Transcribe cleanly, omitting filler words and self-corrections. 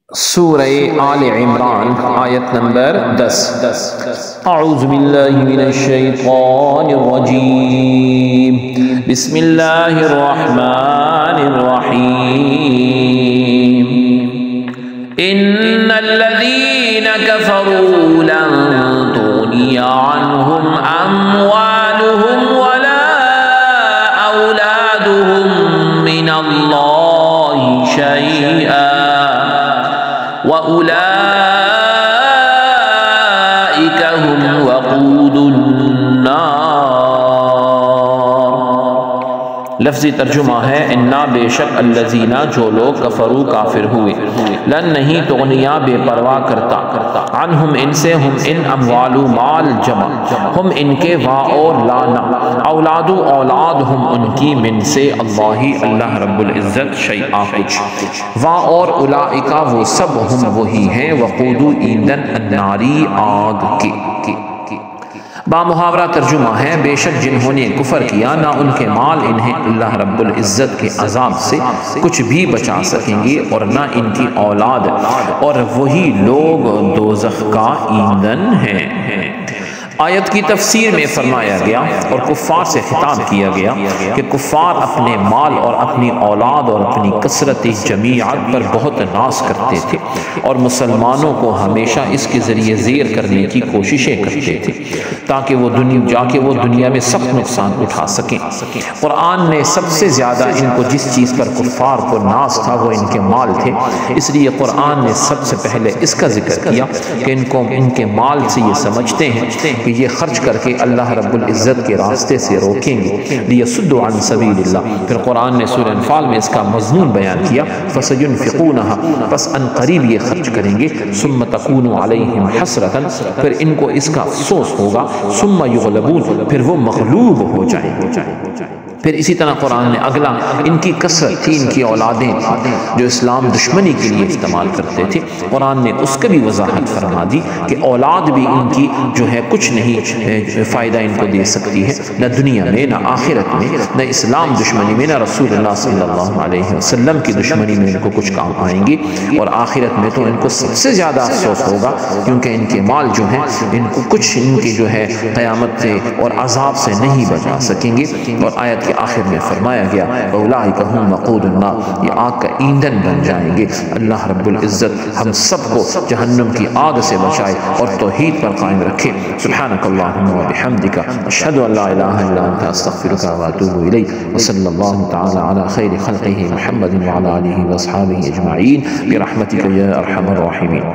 سورہ آل عمران آیت نمبر 10 اعوذ باللہ من الشیطان الرجیم بسم اللہ الرحمن الرحیم ان الذین کفروا لن تغنی عنہم اموالہم ولا اولادہم من اللہ شیئا وَأُولَئِكَ هُمْ وَقُودُ النَّارِ۔ لفظی ترجمہ ہے اِنَّا بے شک الذین جو لوگ کفروا کافر ہوئے لن نہیں تغنیا بے پرواہ کرتا عنہم ان سے ہم ان اموال مال جمع ہم ان کے وا اور لانا اولاد اولاد ہم ان کی من سے اللہ رب العزت شیئا کچھ وا اور اولئکا وہ سب ہم وہی ہیں وقود ایندھن الناری آگ کے بامحاورہ ترجمہ ہے بے شک جنہوں نے کفر کیا نہ ان کے مال انہیں اللہ رب العزت کے عذاب سے کچھ بھی بچا سکیں گے اور نہ ان کی اولاد اور وہی لوگ دوزخ کا ایندھن ہیں۔ آیت کی تفسیر میں فرمایا گیا اور کفار سے خطاب کیا گیا کہ کفار اپنے مال اور اپنی اولاد اور اپنی کثرت جمیعت پر بہت ناز کرتے تھے اور مسلمانوں کو ہمیشہ اس کے ذریعے زیر کرنے کی کوششیں کرتے تھے تاکہ وہ دنیا میں سخت نقصان اٹھا سکیں۔ قرآن نے سب سے زیادہ ان کو جس چیز پر کفار کو ناز تھا وہ ان کے مال تھے، اس لیے قرآن نے سب سے پہلے اس کا ذکر کیا کہ ان کے مال سے یہ سمجھتے ہیں کہ یہ خرچ کر کے اللہ رب العزت کے راستے سے روکیں گے لیصدوا عن سبیل اللہ۔ پھر قرآن نے سورہ انفال میں اس کا مضمون بیان کیا فسینفقونھا پس ان قریب یہ خرچ کریں گے ثم تکون علیہم حسرۃ پھر ان کو اس کا افسوس ہوگا ثم یغلبون پھر وہ مغلوب ہو جائیں گے۔ پھر اسی طرح قرآن نے اگلا ان کی کثرت تھی، ان کی اولادیں جو اسلام دشمنی کے لیے استعمال کرتے تھے، قرآن نے اس کا بھی وضاحت فرما دی کہ اولاد بھی ان کی جو ہے کچھ نہیں فائدہ ان کو دے سکتی ہے، نہ دنیا میں نہ آخرت میں، نہ اسلام دشمنی میں نہ رسول اللہ صلی اللہ علیہ وسلم کی دشمنی میں ان کو کچھ کام آئیں گے، اور آخرت میں تو ان کو سب سے زیادہ افسوس ہوگا کیونکہ ان کے مال جو ہیں ان کو کچھ ان کی جو ہے قیامت سے اور عذاب سے نہیں بچا سکیں گے۔ اور آیت کے آخر میں فرمایا گیا اولئک هم وقود النار یہ آگ کا ایندھن بن جائیں گے۔ اللہ رب العزت ہم سب کو جہنم کی آگ سے بچائے اور توحید پر قائم رکھے۔ سبحانک اللہم وبحمدک اشہد ان لا الہ الا انت استغفرک واتوب الیک وصلی اللہ تعالی علی خیر خلقہ محمد وعلی آلہ واصحابہ اجمعین برحمتک یا ارحم الراحمین۔